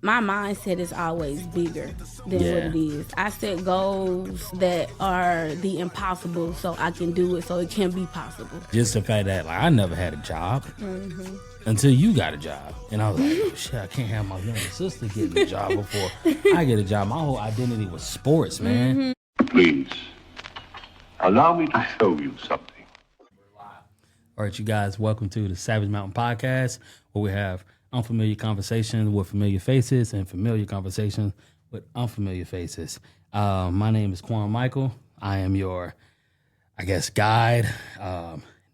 My mindset is always bigger than what it is. I set goals that are the impossible so I can do it, so it can be possible. Just the fact that I never had a job until you got a job. And I was like, oh, shit, I can't have my younger sister getting a job before I get a job. My whole identity was sports, man. Please, allow me to show you something. All right, you guys, welcome to the Savage Mountain Podcast, where we have unfamiliar conversations with familiar faces and familiar conversations with unfamiliar faces. My name is Quan Mickel. I am your, guide,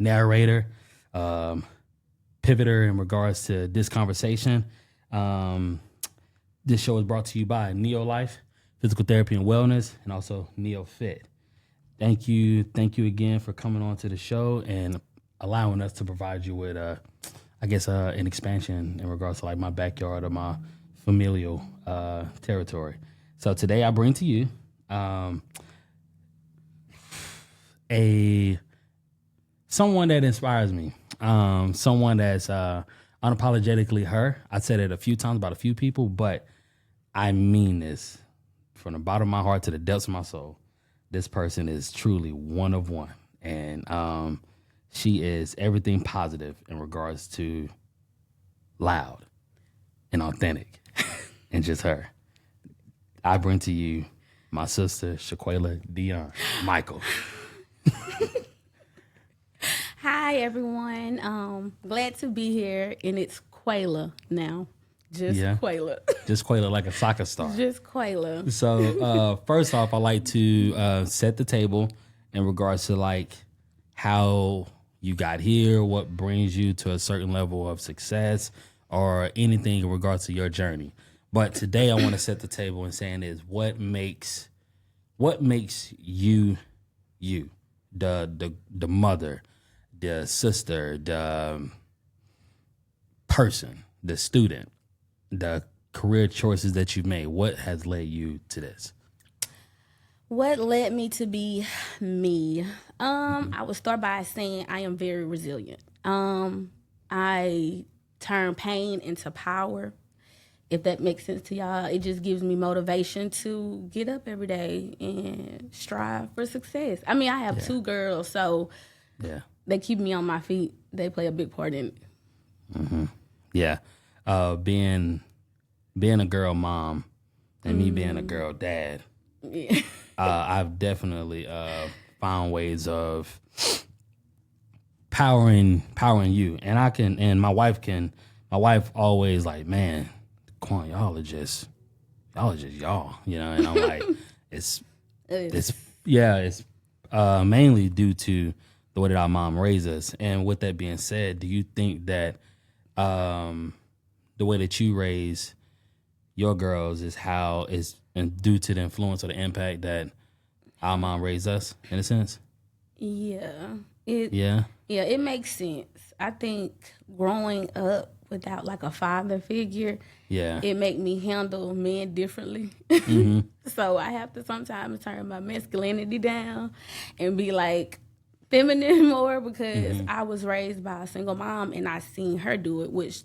narrator, pivoter in regards to this conversation. This show is brought to you by Neolife, Physical Therapy and Wellness, and also NeoFit. Thank you again for coming on to the show and allowing us to provide you with an expansion in regards to my backyard or my familial territory. So today I bring to you someone that inspires me, someone that's unapologetically her. I said it a few times about a few people, but I mean this from the bottom of my heart to the depths of my soul. This person is truly one of one, and she is everything positive in regards to loud and authentic and just her. I bring to you my sister, Shaquala Dion Mickel. Hi, everyone. Glad to be here, and it's Quayla now. Quayla. Just Quayla, like a soccer star. Just Quayla. So first off, I like to set the table in regards to how you got here, what brings you to a certain level of success, or anything in regards to your journey. But today I want to set the table and saying is what makes you, the mother, the sister, the person, the student, the career choices that you've made. What has led you to this? What led me to be me? I would start by saying I am very resilient. I turn pain into power, if that makes sense to y'all. It just gives me motivation to get up every day and strive for success. I mean, I have two girls, so they keep me on my feet. They play a big part in it. Mm-hmm. Yeah. Being a girl mom and me being a girl dad, I've definitely found ways of powering you, and my wife always man, Quan, y'all are just y'all, and I'm like, it's mainly due to the way that our mom raised us. And with that being said, do you think that the way that you raise your girls is and due to the influence or the impact that our mom raised us, in a sense? Yeah. It makes sense. I think growing up without a father figure, it make me handle men differently. Mm-hmm. So I have to sometimes turn my masculinity down and be feminine more, because I was raised by a single mom and I seen her do it, which,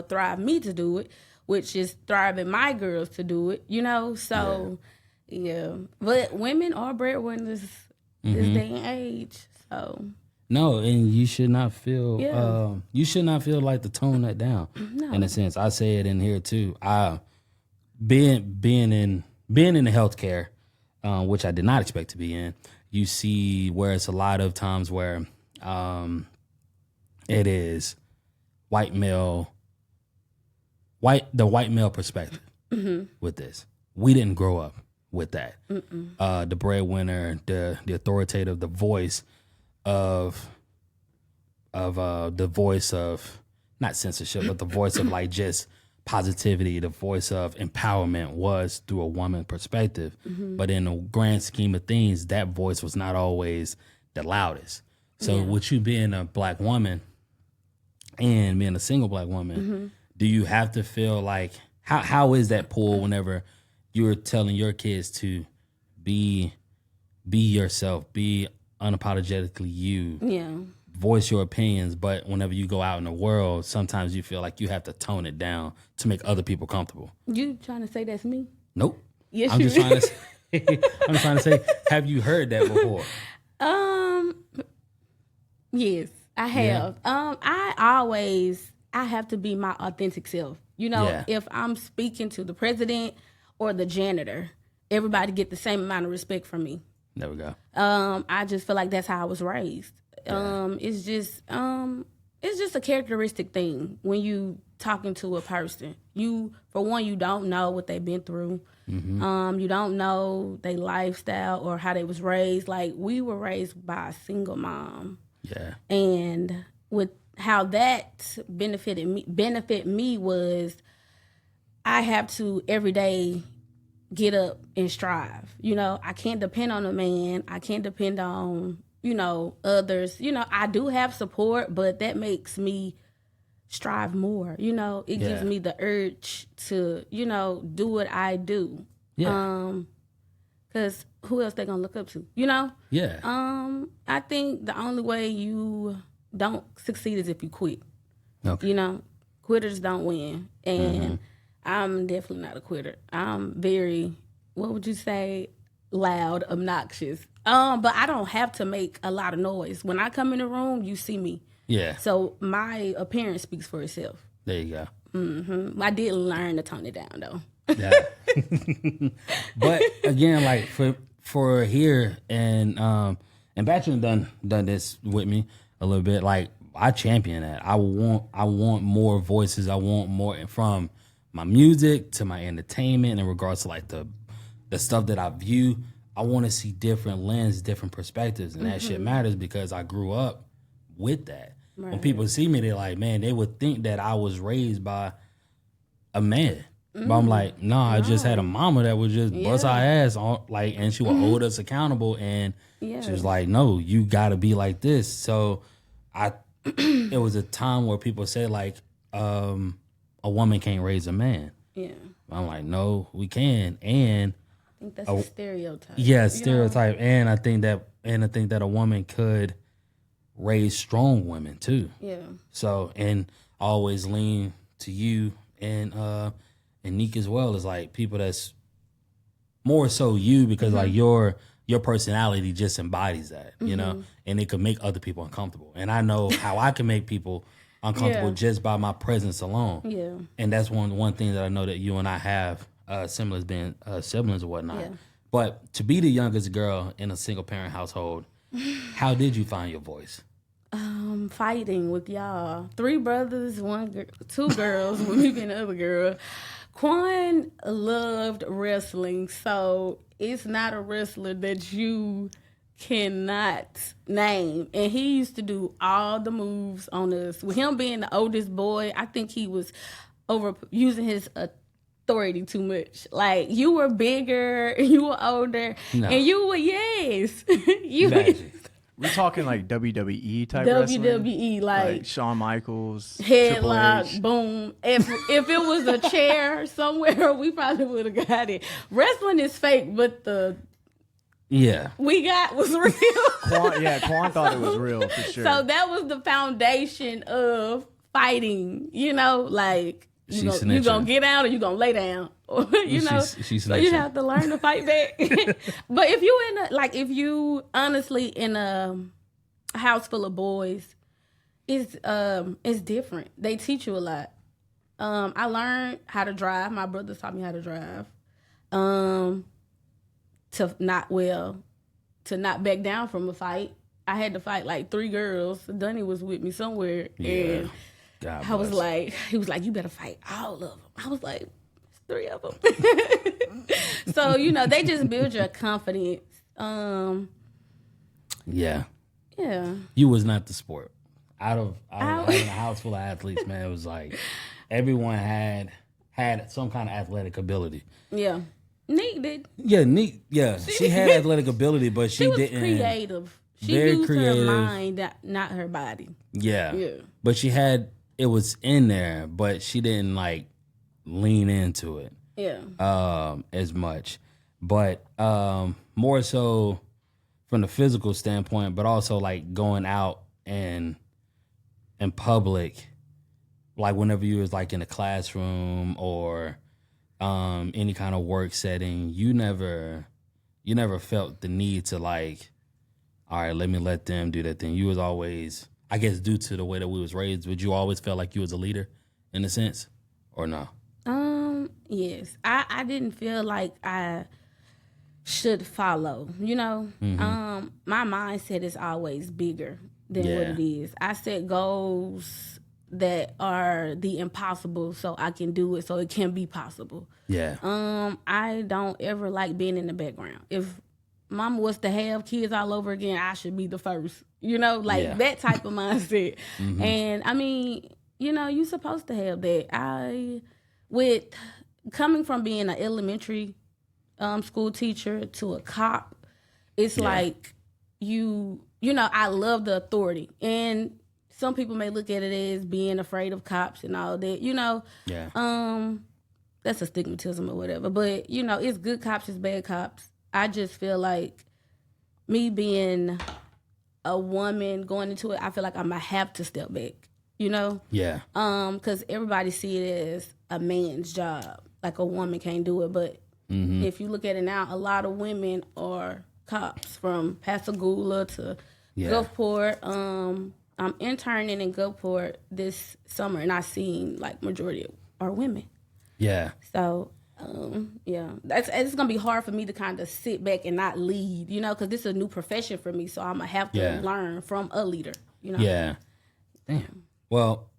thrive me to do it, which is thriving my girls to do it, So, But women are breadwinners this day and age, so. No, and you should not feel like to tone that down. No. In a sense, I say it in here too. Being in the healthcare, which I did not expect to be in, you see where it's a lot of times where it is the white male perspective with this. We didn't grow up with that. The breadwinner, the authoritative, the voice of not censorship, but the voice of just positivity, the voice of empowerment was through a woman perspective. But in the grand scheme of things, that voice was not always the loudest. So with you being a black woman and being a single black woman, do you have to feel how is that pull whenever you're telling your kids to be yourself, be unapologetically you, voice your opinions, but whenever you go out in the world, sometimes you feel like you have to tone it down to make other people comfortable. You trying to say that's me? Nope. Yes, I'm just trying to say, I'm trying to say, have you heard that before? Yes, I have. Yeah. I have to be my authentic self. You know, if I'm speaking to the president or the janitor, everybody get the same amount of respect from me. There we go. I just feel like that's how I was raised. Yeah. It's just a characteristic thing when you talking to a person. For one, you don't know what they've been through. Mm-hmm. You don't know their lifestyle or how they was raised. Like, we were raised by a single mom. Yeah. And with how that benefit me was, I have to every day get up and strive. You know, I can't depend on a man. I can't depend on, others. I do have support, but that makes me strive more. It gives me the urge to, do what I do. Yeah. Because who else they gonna look up to? Yeah. I think the only way you don't succeed is if you quit. Okay. Quitters don't win, and I'm definitely not a quitter. I'm very, what would you say, loud, obnoxious. But I don't have to make a lot of noise. When I come in the room, you see me. Yeah. So my appearance speaks for itself. There you go. Mm-hmm. I did learn to tone it down, though. Yeah. But again, like for here and Bachelor done this with me a little bit. Like, I champion that. I want more voices. I want more from my music to my entertainment in regards to like the stuff that I view. I want to see different lenses, different perspectives, and that shit matters because I grew up with that. Right. When people see me, they're like, man, they would think that I was raised by a man. But I'm like, no, I just had a mama that would just bust our ass on, like, and she would hold us accountable. And she was like, no, you got to be like this. So it was a time where people said like, a woman can't raise a man. Yeah. I'm like, no, we can. And I think that's a stereotype. Yeah, stereotype. And I think that a woman could raise strong women too. Yeah. So, and I always lean to you and Neek as well, as like people that's more so you because like your personality just embodies that, and it could make other people uncomfortable. And I know how I can make people uncomfortable just by my presence alone. Yeah. And that's one thing that I know that you and I have similar as being siblings or whatnot. Yeah. But to be the youngest girl in a single parent household, how did you find your voice? Fighting with y'all. 3 brothers, 2 girls, with me being the other girl. Quan loved wrestling, so it's not a wrestler that you cannot name. And he used to do all the moves on us. With him being the oldest boy, I think he was using his authority too much. Like, you were bigger, you were older, and you were, We're talking like WWE type wrestling? WWE, like Shawn Michaels, headlock, boom. If it was a chair somewhere, we probably would have got it. Wrestling is fake, but we got was real. Quan thought it was real for sure. So that was the foundation of fighting, like you gonna get down or you gonna lay down. So you have to learn to fight back. But if you honestly in a house full of boys, it's different. They teach you a lot. I learned how to drive. My brothers taught me how to drive. To not back down from a fight. I had to fight like 3 girls. Dunny was with me somewhere, and he was like, you better fight all of them. I was like, 3 of them. So, they just build your confidence. Yeah. You was not the sport. Out of a house full of athletes, man, it was like everyone had some kind of athletic ability. Yeah. Neek did. Yeah, Neek. Yeah, she had athletic ability, but she was didn't. Creative. She used her mind, not her body. Yeah. But it was in there, but she didn't like lean into it. Yeah. As much, but more so from the physical standpoint, but also like going out in public, like whenever you was like in a classroom or any kind of work setting, you never felt the need to like, all right, let them do that thing. You was always, I guess, due to the way that we was raised, would you always felt like you was a leader in a sense, or no? Yes. I didn't feel like I should follow, you know. Mm-hmm. My mindset is always bigger than what it is. I set goals that are the impossible so I can do it so it can be possible. Yeah. I don't ever like being in the background. If mama was to have kids all over again, I should be the first, you know, like that type of mindset. Mm-hmm. And I mean, you know, you're supposed to have that. With coming from being an elementary school teacher to a cop, it's like you know, I love the authority. And some people may look at it as being afraid of cops and all that, you know. Yeah. That's a stigmatism or whatever. But, you know, it's good cops, it's bad cops. I just feel like me being a woman going into it, I feel like I'm going to have to step back, you know? Yeah. Because everybody see it as a man's job. Like a woman can't do it. But if you look at it now, a lot of women are cops from Pascagoula to Gulfport. I'm interning in Gulfport this summer, and I seen like majority are women. Yeah. So, it's gonna be hard for me to kind of sit back and not lead, you know, because this is a new profession for me. So I'm gonna have to learn from a leader, you know. Yeah. Damn. Well,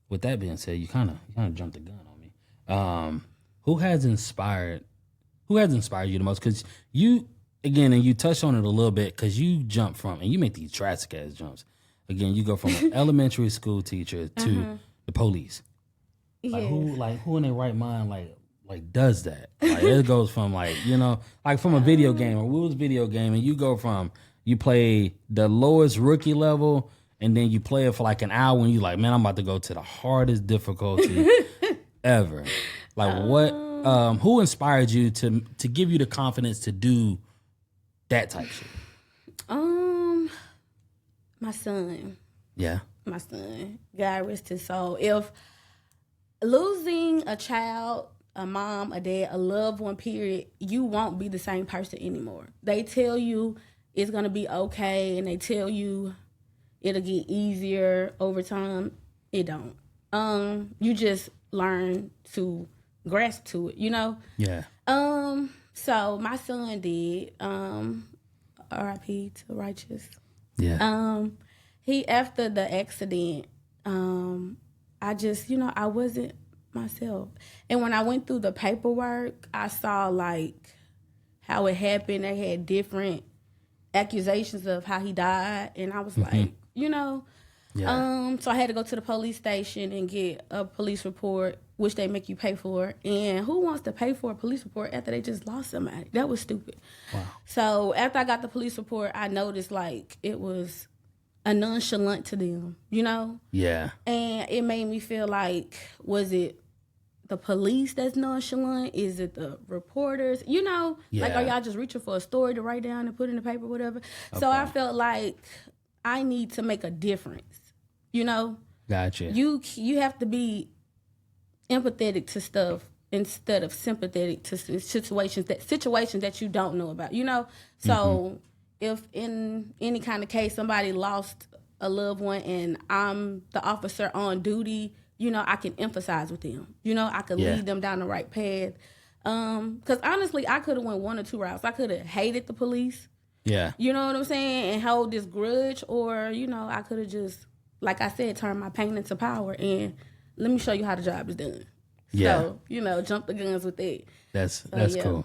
with that being said, you kind of jumped the gun on me. Who has inspired you the most? Because you. Again, and you touched on it a little bit because you jump from, and you make these drastic ass jumps. Again, you go from an elementary school teacher to the police. Like who in their right mind like does that? Like it goes from like, you know, like from a video game, a rules video game, and you go from you play the lowest rookie level, and then you play it for like an hour, and you like, man, I'm about to go to the hardest difficulty ever. Like what? Who inspired you to give you the confidence to do that type shit? My son. Yeah. My son. God rest his soul. If losing a child, a mom, a dad, a loved one, period, you won't be the same person anymore. They tell you it's gonna be okay, and they tell you it'll get easier over time. It don't. You just learn to grasp to it, you know? Yeah. So my son did, R.I.P. to Rhytious. Yeah. He, after the accident, I just, you know, I wasn't myself. And when I went through the paperwork, I saw like how it happened. They had different accusations of how he died. And I was like, you know, so I had to go to the police station and get a police report, which they make you pay for. And who wants to pay for a police report after they just lost somebody? That was stupid. Wow. So after I got the police report, I noticed like it was a nonchalant to them, you know? Yeah. And it made me feel like, was it the police that's nonchalant? Is it the reporters? You know, like, are y'all just reaching for a story to write down and put in the paper, whatever? Okay. So I felt like I need to make a difference, you know? Gotcha. You have to be empathetic to stuff instead of sympathetic to situations that you don't know about, you know? So if in any kind of case somebody lost a loved one and I'm the officer on duty, you know, I can emphasize with them. You know, I could lead them down the right path. Because honestly, I could have went one or two routes. I could have hated the police. Yeah. You know what I'm saying? And hold this grudge. Or, you know, I could have just, like I said, turned my pain into power and let me show you how the job is done. Yeah. So, you know, jump the guns with it. That's cool.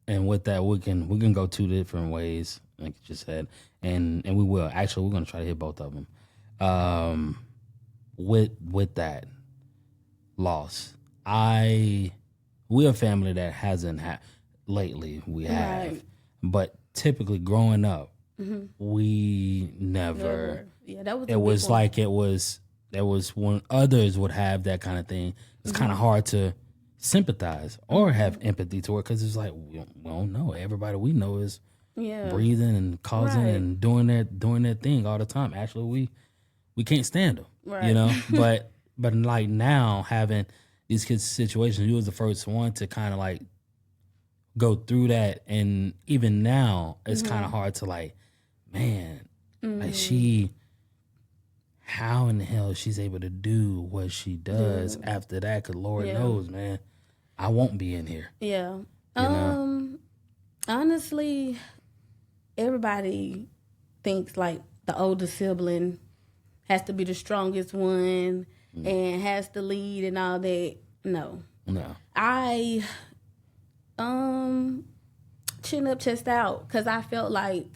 With that, we can go two different ways, like you just said, and we will. Actually, we're gonna try to hit both of them. With that loss, we're a family that hasn't had lately. We have, right. But typically growing up, we never. Yeah, that was. It was like it was. There was when others would have that kind of thing. It's kind of hard to sympathize or have empathy toward because it's like we don't know. Everybody we know is breathing and causing and doing their thing all the time. Actually, we can't stand them, you know. but like now having these kids situations, you was the first one to kind of like go through that, and even now it's kind of hard to like, man, like how in the hell she's able to do what she does after that? Because Lord knows, man, I won't be in here. Yeah. You know? Honestly, everybody thinks like the older sibling has to be the strongest one and has to lead and all that. No. I chin up, chest out, because I felt like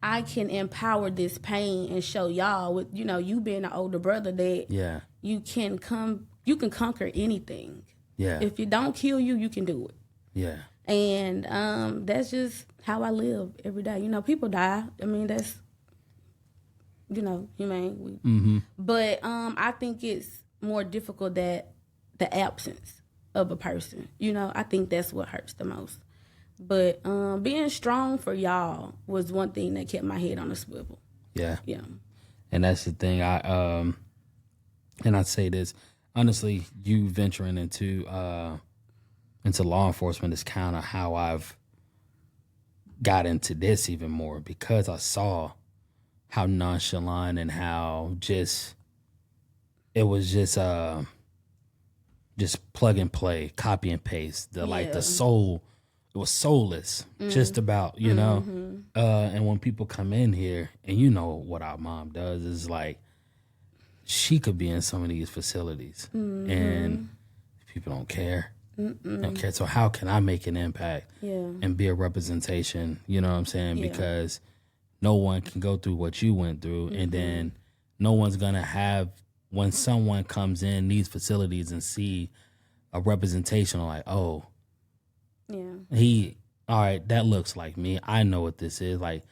I can empower this pain and show y'all with, you know, you being an older brother that you can conquer anything. Yeah. If it don't kill you, you can do it. Yeah. And that's just how I live every day. You know, people die. I mean, that's, you know, humane. But I think it's more difficult that the absence of a person. You know, I think that's what hurts the most. But being strong for y'all was one thing that kept my head on a swivel. Yeah. Yeah. And that's the thing. And I say this, honestly, you venturing into law enforcement is kind of how I've got into this even more, because I saw how nonchalant and how it was just plug and play, copy and paste. The soul, it was soulless, just about, you know. And when people come in here, and you know what our mom does is like, she could be in some of these facilities and people don't care. Don't care. So how can I make an impact and be a representation? You know what I'm saying? Because no one can go through what you went through, and then no one's gonna have, when someone comes in these facilities and see a representation of like, oh, all right, that looks like me. I know what this is. Like,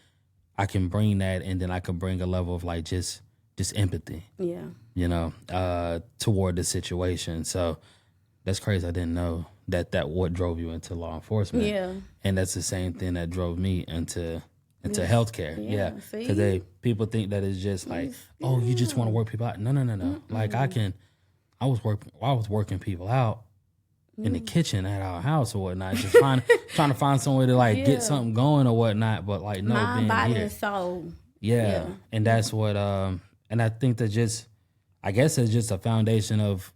I can bring that, and then I can bring a level of like just empathy. Yeah. You know, toward the situation. So that's crazy. I didn't know that what drove you into law enforcement. Yeah. And that's the same thing that drove me into healthcare. Yeah. Because people think that it's just like, oh, you just want to work people out. No. Like I was working people out in the kitchen at our house or whatnot, just trying to find some way to like get something going or whatnot. But like, no, mind, being body, here. and soul. Yeah. And that's what, and I think that I guess it's just a foundation of,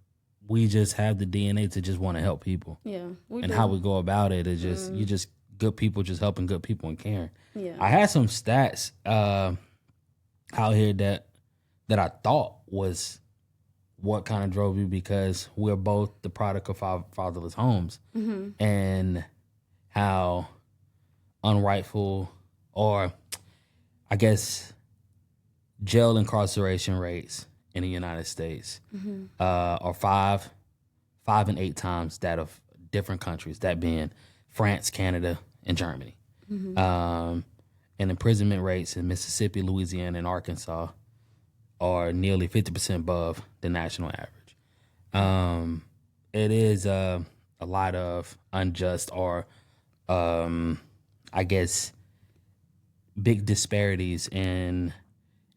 we just have the DNA to just want to help people. Yeah. And how we go about it is just, you just good people just helping good people and caring. Yeah. I had some stats out here that I thought was what kind of drove you, because we're both the product of our fatherless homes, and how unrightful, or I guess jail incarceration rates in the United States are 5 and 8 times that of different countries, that being France, Canada, and Germany. And imprisonment rates in Mississippi, Louisiana, and Arkansas are nearly 50% above the national average. It is a lot of unjust, or I guess big disparities in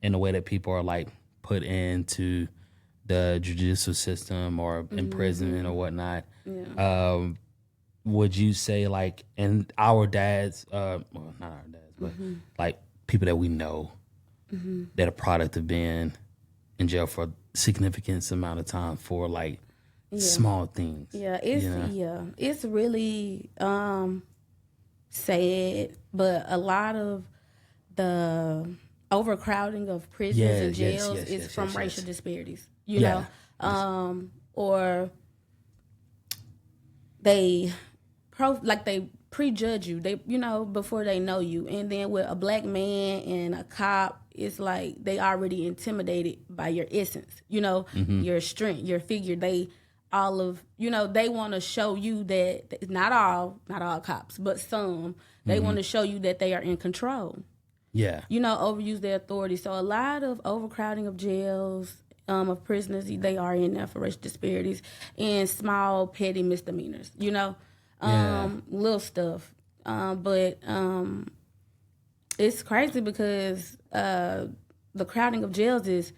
the way that people are like put into the judicial system or imprisonment or whatnot. Yeah. Would you say like, in our dads, well, not our dads, but like people that we know that are product of being in jail for a significant amount of time for like small things. Yeah, it's really sad, but a lot of the overcrowding of prisons and jails is from racial disparities. You know, or they prejudge you. They, you know, before they know you. And then with a black man and a cop, it's like they already intimidated by your essence. You know, your strength, your figure. They they want to show you that not all cops, but some. They want to show you that they are in control. Yeah. You know, overuse their authority. So a lot of overcrowding of jails, of prisoners, they are in there for racial disparities and small petty misdemeanors, you know, little stuff. But It's crazy because the crowding of jails is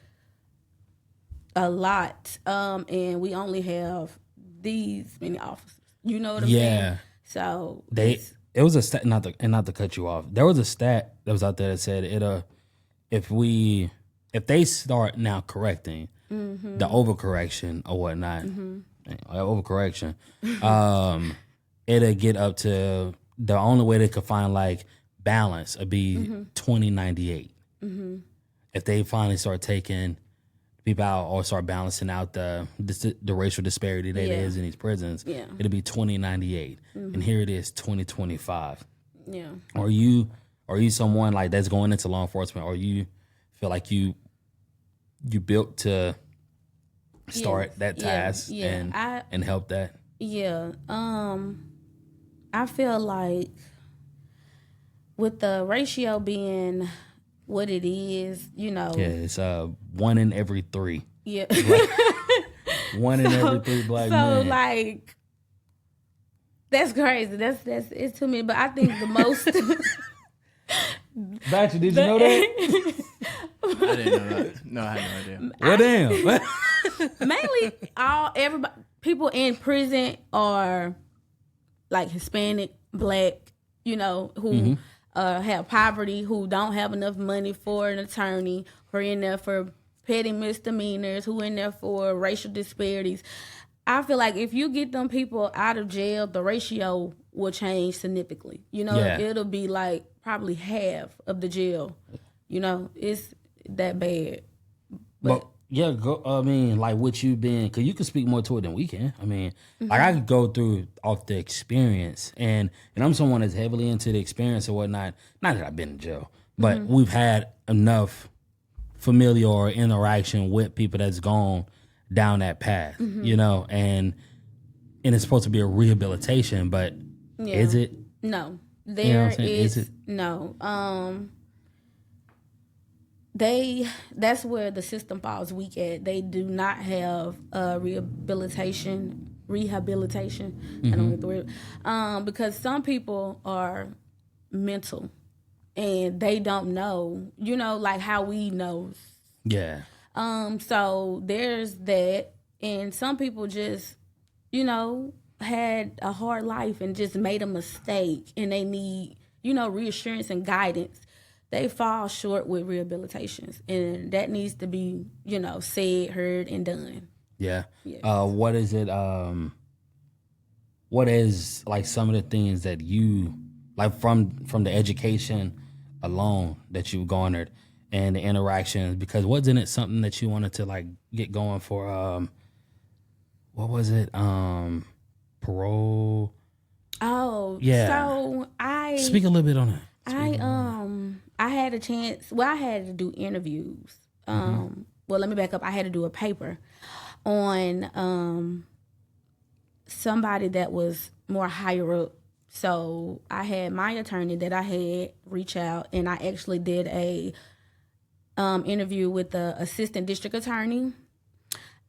a lot, and we only have these many officers. You know what I'm saying? So it was a stat, not to cut you off. There was a stat that was out there that said if they start now correcting the overcorrection or whatnot, overcorrection, it'll get up to the only way they could find like balance would be 2098. If they finally start taking people out or start balancing out the racial disparity that is in these prisons, it'll be 2098, and here it is 2025. Yeah. Are you someone like that's going into law enforcement, or you feel like you built to start that task and help that? Yeah. I feel like with the ratio being what it is, you know. Yeah, it's 1 in every 3. Yeah. One in every 3 black men. So like that's crazy. That's it's to me. But I think the most Batcher, did you know that? I didn't know that. No, I had no idea. Well, damn. Mainly everybody people in prison are like Hispanic, Black, you know, who have poverty, who don't have enough money for an attorney, who are in there for petty misdemeanors, who are in there for racial disparities. I feel like if you get them people out of jail, the ratio will change significantly. You know, it'll be like probably half of the jail. You know, it's that bad. But yeah, I mean, like what you been, because you can speak more to it than we can. I mean, like I could go through off the experience, and I'm someone that's heavily into the experience or whatnot. Not that I've been in jail, but we've had enough familiar interaction with people that's gone down that path, you know, and it's supposed to be a rehabilitation, but is it? No, is it? No. That's where the system falls weak at. They do not have rehabilitation. I don't know the word. Because some people are mental and they don't know, you know, like how we know. Yeah. So there's that, and some people just, you know, had a hard life and just made a mistake, and they need, you know, reassurance and guidance. They fall short with rehabilitations, and that needs to be, you know, said, heard, and done. Yeah. Yes. What is it? What is like some of the things that you like from the education alone that you garnered and the interactions? Because wasn't it something that you wanted to like get going for? What was it? Parole. Oh, yeah. So I speak a little bit on it. I had a chance. Well, I had to do interviews. Well, let me back up. I had to do a paper on somebody that was more higher up. So I had my attorney that I had reach out, and I actually did a interview with the assistant district attorney,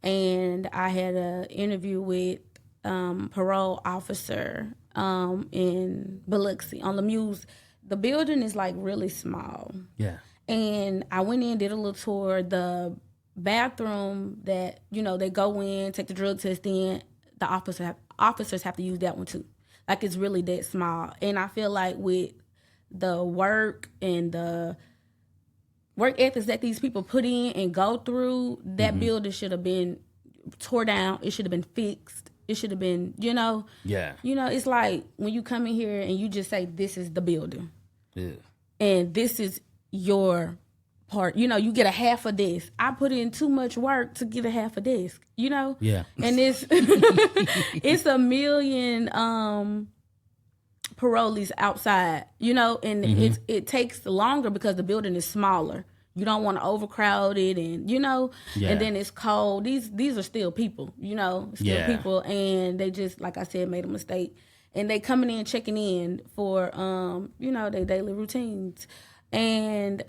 and I had an interview with parole officer in Biloxi on Lemuse. The building is like really small. Yeah. And I went in, did a little tour. The bathroom that, you know, they go in, take the drug test in, the officers have to use that one too. Like it's really that small. And I feel like with the work and the work ethics that these people put in and go through, that building should have been tore down. It should have been fixed. It should have been, you know. Yeah. You know, it's like when you come in here and you just say, this is the building. Yeah. And this is your part. You know, you get a half of this. I put in too much work to get a half a desk, you know? Yeah. And it's it's a million parolees outside, you know, and it takes longer because the building is smaller. You don't want to overcrowd it, and you know, and then it's cold. These are still people, you know, people, and they just, like I said, made a mistake, and they coming in checking in for you know, their daily routines, and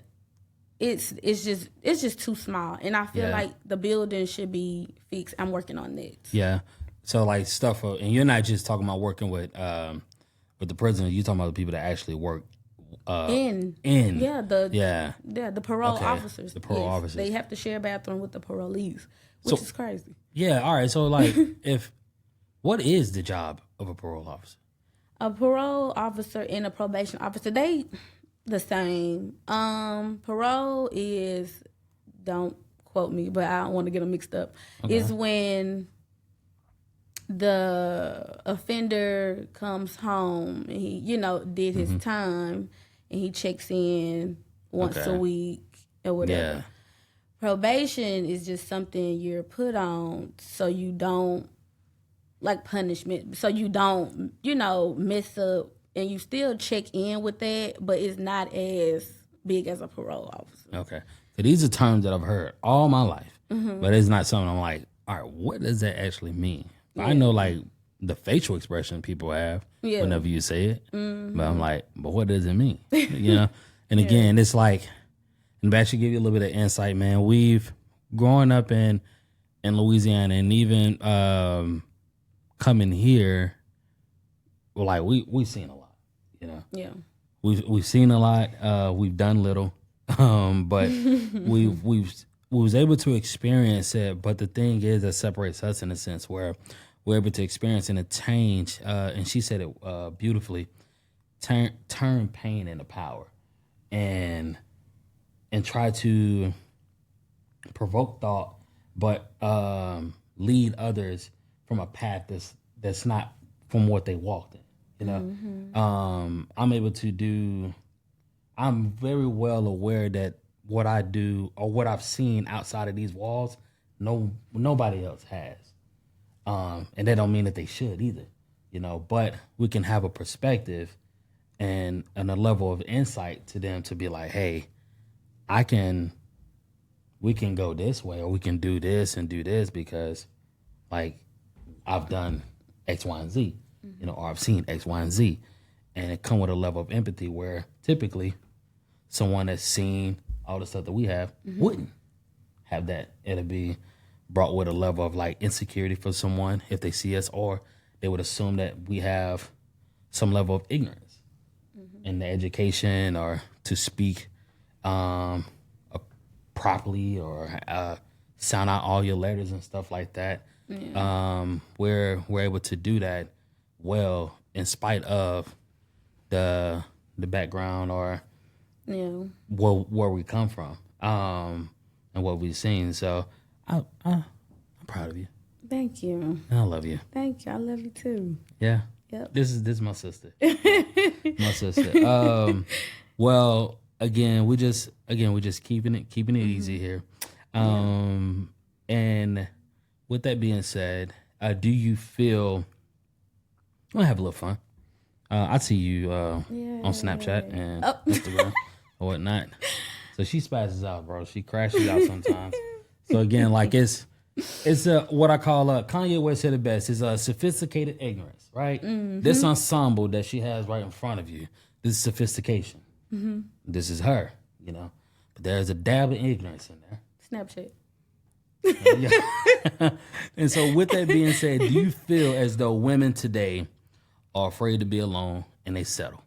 it's just too small, and I feel like the building should be fixed. I'm working on that. Yeah, so like stuff, and you're not just talking about working with the prisoners. You're talking about the people that actually work the parole officers. The parole officers. They have to share a bathroom with the parolees, which is crazy. Yeah, all right. So like what is the job of a parole officer? A parole officer and a probation officer, they the same. Parole is, don't quote me, but I don't want to get them mixed up. Okay. Is when the offender comes home and he, did his time and he checks in once a week or whatever. Yeah. Probation is just something you're put on so you don't, like punishment, so you don't, mess up, and you still check in with that, but it's not as big as a parole officer. Okay. So these are terms that I've heard all my life, but it's not something I'm like, all right, what does that actually mean? Yeah. I know like the facial expression people have whenever you say it, but I'm like, but what does it mean? And again, it's like, and to actually give you a little bit of insight, man, we've growing up in Louisiana and even coming here, like we've seen a lot, Yeah. We've seen a lot. We've done little, but we was able to experience it. But the thing is that separates us in a sense where we're able to experience and change. And she said it beautifully. Turn pain into power, and try to provoke thought, but lead others from a path that's not from what they walked in. I'm able to do. I'm very well aware that what I do or what I've seen outside of these walls, nobody else has, and that don't mean that they should either. But we can have a perspective and a level of insight to them to be like, hey, we can go this way, or we can do this and do this because, like, I've done X, Y, and Z, or I've seen X, Y, and Z, and it come with a level of empathy where typically someone that's seen all the stuff that we have wouldn't have that. It'll be brought with a level of like insecurity for someone if they see us, or they would assume that we have some level of ignorance in the education or to speak properly or sound out all your letters and stuff like that. We're able to do that well in spite of the background or where we come from and what we've seen. So I'm proud of you. Thank you. I love you. Thank you. I love you too. Yeah. Yep. This is my sister. My sister. Well, again, we just keeping it easy here. And with that being said, do you feel? I'm gonna have a little fun. I see you on Snapchat and Instagram or whatnot. So she spazzes out, bro. She crashes out sometimes. So again, like it's what I call Kanye West said it best. It's a sophisticated ignorance, right? This ensemble that she has right in front of you. This is sophistication. This is her, but there's a dab of ignorance in there. Snapchat. And so with that being said, do you feel as though women today are afraid to be alone and they settle?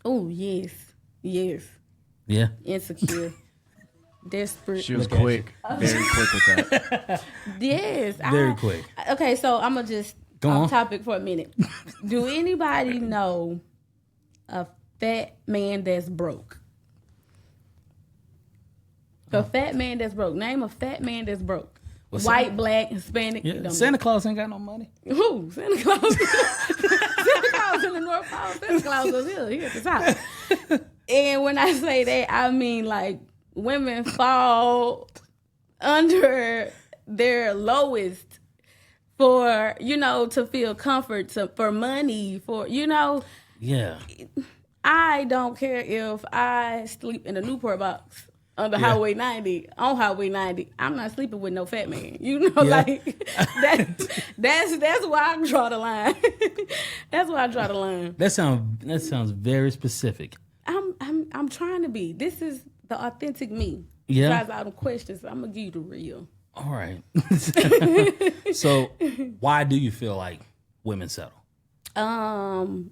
Oh, yes. Yeah? Insecure. Desperate. She was quick. Very quick with that. Yes. Very quick. Okay, so I'm going to just off topic for a minute. Do anybody know a fat man that's broke? A fat man that's broke. Name a fat man that's broke. White, black, Hispanic. Yeah. Santa Claus ain't got no money. Who? Santa Claus. Santa Claus in the North Pole. Santa Claus is here. He at the top. And when I say that, I mean like women fall under their lowest for, to feel comfort, for money, for, Yeah. I don't care if I sleep in a Newport box on Highway 90, on Highway 90. I'm not sleeping with no fat man. Like that's why I draw the line. That's why I draw the line. That sounds very specific. I'm trying to be. This is the authentic me. Yeah. Besides all the questions, I'm gonna give you the real. All right. So why do you feel like women settle? No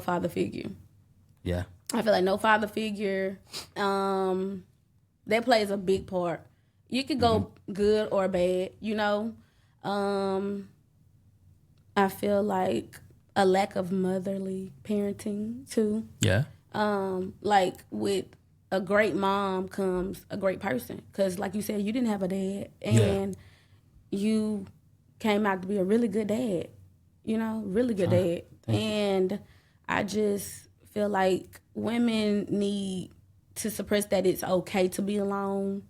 father figure. Yeah. I feel like no father figure, that plays a big part. You could go good or bad, you know. I feel like a lack of motherly parenting too. Yeah. Like with a great mom comes a great person, because like you said, you didn't have a dad, and you came out to be a really good dad. You know, really good dad. And I just feel like women need to suppress that it's okay to be alone.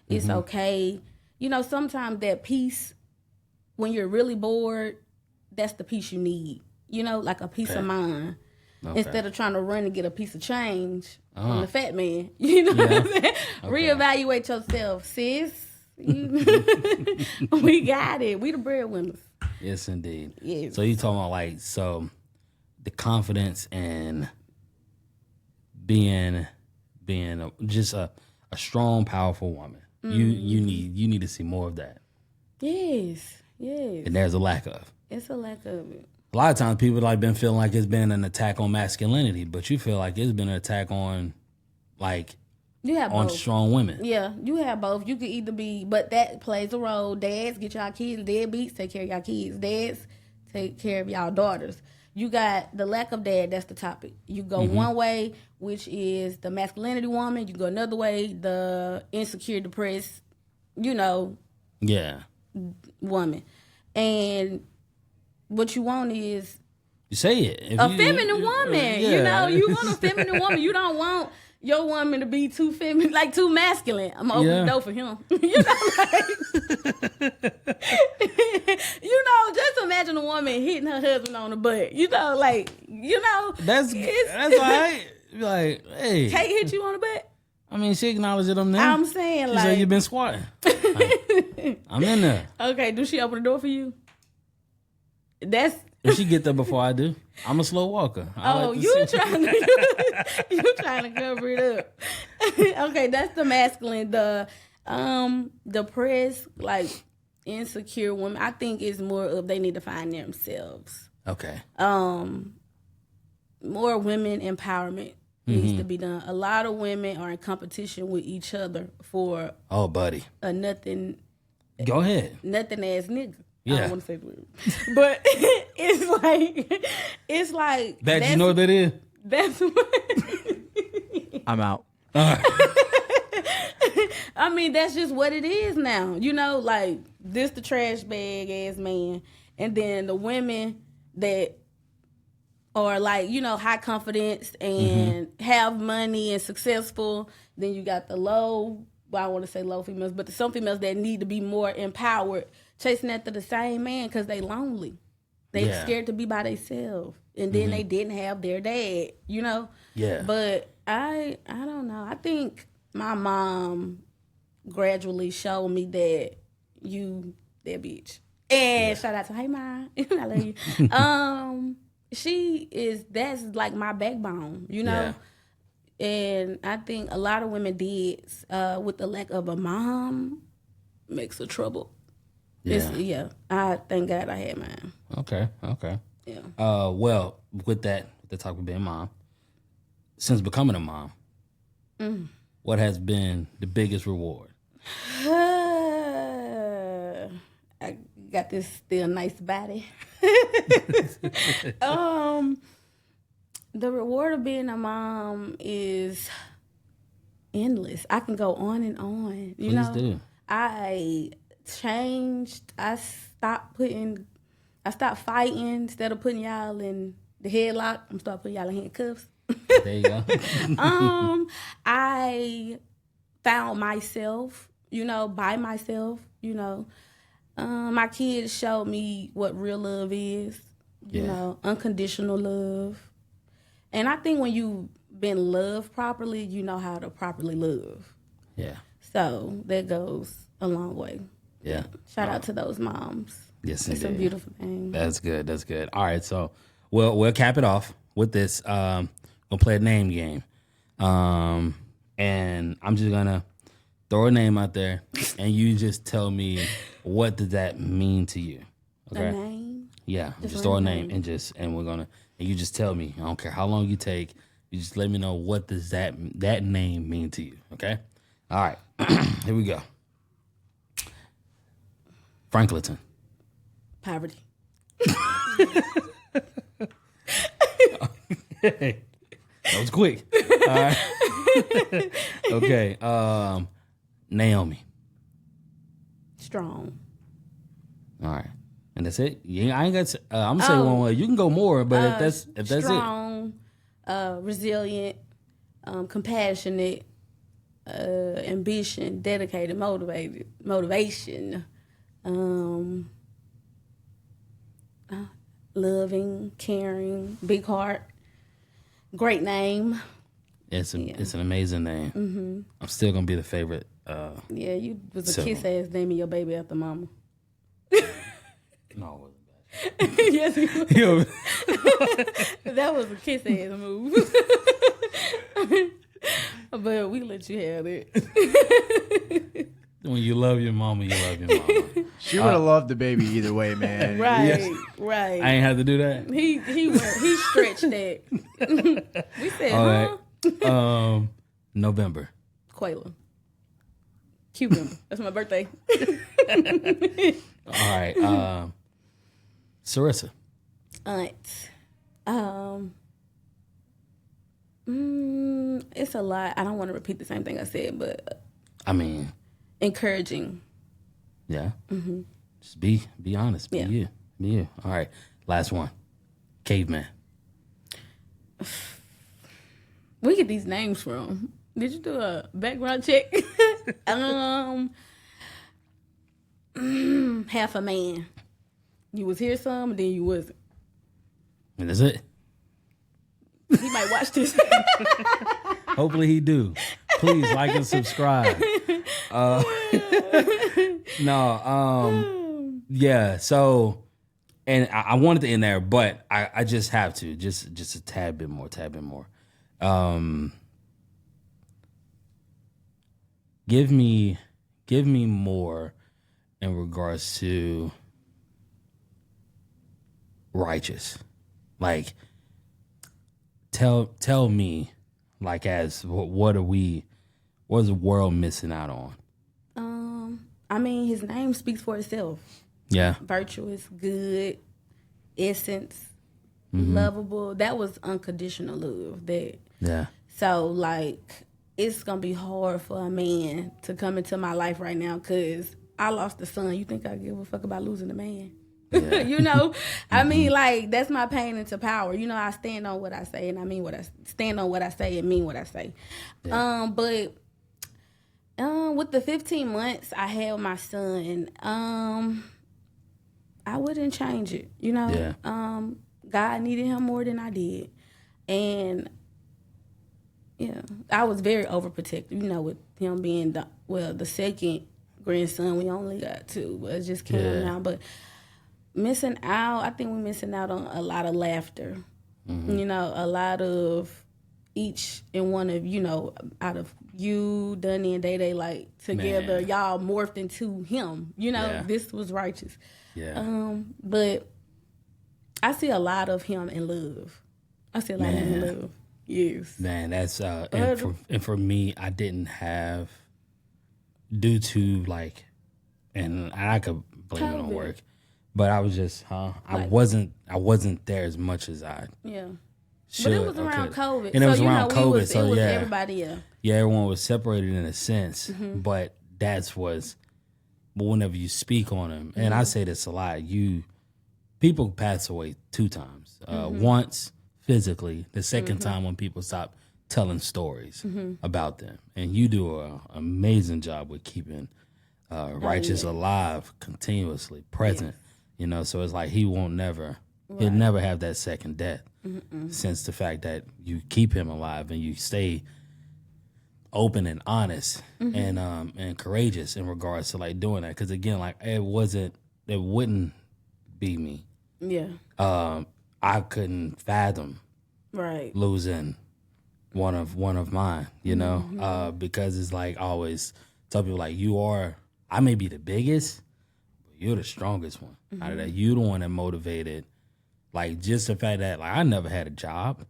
It's okay. You know, sometimes that peace, when you're really bored, that's the peace you need. You know, like a peace of mind. Instead of trying to run and get a piece of change from the fat man. You know what I'm saying? Reevaluate yourself, sis. We got it. We the breadwinners. Yes, indeed. Yes. So you talking about like, so the confidence and being just a strong, powerful woman. You need to see more of that. Yes. And there's a lack of. It's a lack of it. A lot of times people like been feeling like it's been an attack on masculinity, but you feel like it's been an attack on like you have on both. Strong women. Yeah, you have both. You could either be, but that plays a role. Dads, get y'all kids. Deadbeats, take care of y'all kids. Dads, take care of y'all daughters. You got the lack of dad, that's the topic. You go one way, which is the masculinity woman. You go another way, the insecure, depressed, woman. And what you want is you say it. A feminine woman. Yeah. You want a feminine woman. You don't want your woman to be too feminine, like too masculine. I'm gonna open the door for him. Just imagine a woman hitting her husband on the butt. That's all right. Like, hey, Kate hit you on the butt. I mean, she acknowledged it. I'm there. I'm saying, she like, said you've been squatting. I'm in there. Okay, do she open the door for you? That's. If she get there before I do, I'm a slow walker. You trying to cover it up. Okay, that's the masculine. The depressed, like insecure women, I think is more of they need to find themselves. Okay. More women empowerment needs to be done. A lot of women are in competition with each other for buddy. A nothing. Go ahead. Nothing ass nigga. Yeah. I don't want to say the word. But it's like that, you know what that is? That's what I'm out. I mean, that's just what it is now. Like this the trash bag ass man. And then the women that are like, high confidence and have money and successful. Then you got the low, I want to say low females, but some females that need to be more empowered, chasing after the same man because they lonely. They scared to be by themselves. And then they didn't have their dad, Yeah. But I don't know. I think my mom gradually showed me that you that bitch. And shout out to hey mom. I love you. That's like my backbone, Yeah. And I think a lot of women did with the lack of a mom makes a trouble. Yeah. I thank God I had mine. Okay. Yeah. Well, with the talk of being mom, since becoming a mom, what has been the biggest reward? I got this still nice body. The reward of being a mom is endless. I can go on and on. Please do. I changed. I stopped fighting. Instead of putting y'all in the headlock, I'm starting putting y'all in handcuffs. There you go. I found myself, by myself, my kids showed me what real love is, unconditional love. And I think when you've been loved properly, you know how to properly love. Yeah. So that goes a long way. Yeah. Shout out to those moms. Yes, it's indeed. a beautiful thing. That's good. All right, so we'll cap it off with this. We'll play a name game. And I'm just gonna throw a name out there and you just tell me what does that mean to you. Okay? A name? Yeah. Just throw a name and we're gonna and you just tell me. I don't care how long you take, You just let me know what does that name mean to you, okay? All right, here we go. Franklinton. Poverty. That was quick. All right. Okay. Naomi. Strong. All right. And that's it. I ain't got. I'm gonna say one way. You can go more, but if that's strong, resilient, compassionate, ambition, dedicated, motivation, loving, caring, big heart, great name. It's an amazing name. Mm-hmm. I'm still gonna be the favorite. Yeah, you was a kiss ass naming your baby after mama. No, it wasn't bad. Yes, you was. That was a kiss ass move. But we let you have it. When you love your mama, you love your mama. She would have loved the baby either way, man. Right, Yes. right. I ain't have to do that. He stretched that. We said, All right. November. Quayla. Cucumber. That's my birthday. All right. Sarissa. Aunt. It's a lot. I don't want to repeat the same thing I said, but I mean, encouraging. yeah. Mm-hmm. Just be honest. Be you. Be you. All right. Last one. Caveman. Where get these names from? Did you do a background check? Half a man. You was here some, and then you wasn't. And that's it. He might watch this. Hopefully he do. Please like and subscribe. Yeah. So, and I wanted to end there, but I just have to just a tad bit more. Give me more in regards to Rhytious. Like, tell me, like, as what is the world missing out on? I mean, his name speaks for itself. Yeah. Virtuous, good, essence, lovable. That was unconditional love. Yeah. So, like, it's going to be hard for a man to come into my life right now because I lost a son. You think I give a fuck about losing a man? Yeah. You know? I mean, like, that's my pain into power. You know, I stand on what I say and I mean what I stand on what I say and mean what I say. Yeah. But with the 15 months I had my son, I wouldn't change it. You know? Yeah. God needed him more than I did. And yeah, I was very overprotective, you know, with him being the second grandson. We only got two, but it just came out. But missing out, I think we're missing out on a lot of laughter. Mm-hmm. You know, a lot of each and one of, you know, out of you, Dunny, and Day, like, together, y'all morphed into him. You know, this was Rhytious. Yeah. But I see a lot of him in love. I see a lot of him in love. Yes. Man, that's and for me, I didn't have, due to, like, and I could blame it on work, but I was just I wasn't there as much as I should. But it was around COVID, and it was around COVID, so it was everybody else. Yeah, everyone was separated in a sense, but but whenever you speak on him, and I say this a lot, people pass away 2 times, once physically, the second time when people stop telling stories about them. And you do an amazing job with keeping Rhytious alive, continuously present. You know, so it's like he'll never have that second death, since the fact that you keep him alive and you stay open and honest and courageous in regards to, like, doing that. Because again, like, it wouldn't be me. Yeah. I couldn't fathom losing one of mine, you know, because it's like, I always tell people, like, I may be the biggest, but you're the strongest one out of that. You the one that motivated, Like, just the fact that, like, I never had a job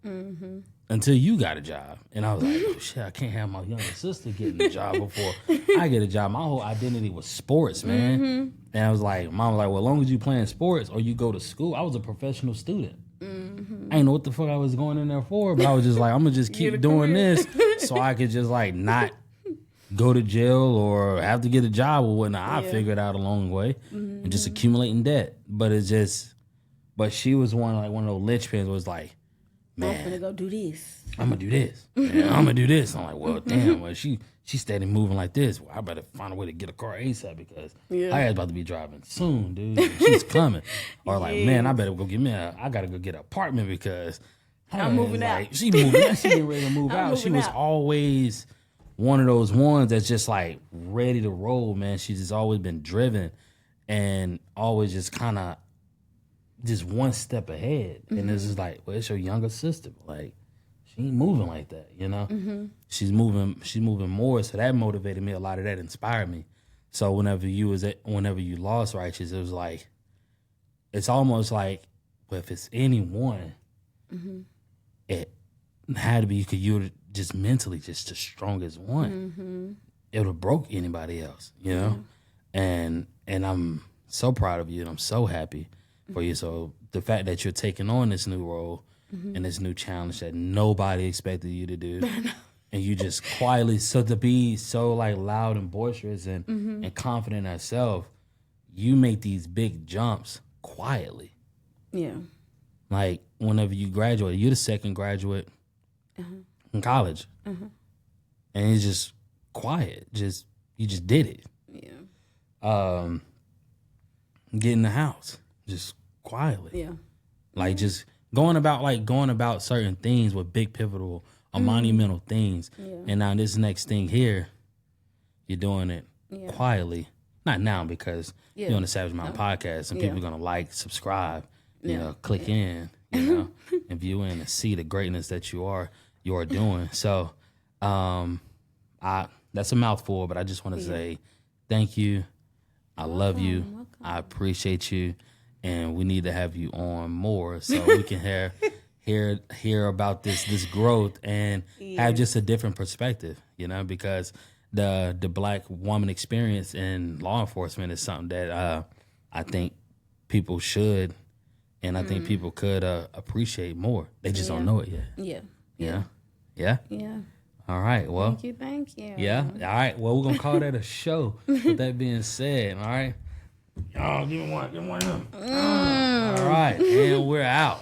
until you got a job. And I was like, oh, shit, I can't have my younger sister getting a job before I get a job. My whole identity was sports, man. And I was like, Mom was like, well, as long as you playing sports or you go to school. I was a professional student. I didn't know what the fuck I was going in there for, but I was just like, I'm going to just keep doing this so I could just, like, not go to jail or have to get a job or whatnot. I figured out along the way and just accumulating debt. But it's just... But she was one of those linchpins was like, man, I'm gonna go do this. I'm gonna do this. Man, I'm gonna do this. I'm like, well, damn, well, she steady moving like this. Well, I better find a way to get a car ASAP because I was about to be driving soon, dude. She's coming. Or like, man, I better go I gotta go get an apartment because I'm moving out. She moving out. She getting ready to move out. She was always one of those ones that's just like ready to roll, man. She's just always been driven and always just kind of just one step ahead. And it's just like, well, it's your younger sister. Like, she ain't moving like that, you know? She's moving more. So that motivated me. A lot of that inspired me. So whenever you lost Rhytious, it was like, it's almost like, well, if it's anyone, it had to be because you were just mentally just the strongest one. It would have broke anybody else, you know? And I'm so proud of you and I'm so happy for you. So the fact that you're taking on this new role and this new challenge that nobody expected you to do, and you just quietly, so to be so like loud and boisterous and confident in yourself, you make these big jumps quietly. Yeah. Like whenever you graduate, you're the second graduate in college, and it's just quiet. You just did it. Yeah. Get in the house. Just quietly. Yeah. Like just going about certain things with big pivotal or monumental things. Yeah. And now this next thing here, you're doing it quietly. Not now because you're on the Savage Mountain podcast and people are gonna like, subscribe, you know, click in, you know, and view in and see the greatness that you are doing. So that's a mouthful, but I just want to say thank you. I love you. Welcome. I appreciate you. And we need to have you on more so we can hear about this growth and have just a different perspective, you know, because the Black woman experience in law enforcement is something that I think people should and I think people could appreciate more. They just don't know it yet. Yeah. All right. Well, thank you. Yeah. All right. Well, we're gonna call that a show. With that being said, all right. Y'all give me one of them. All right, and we're out.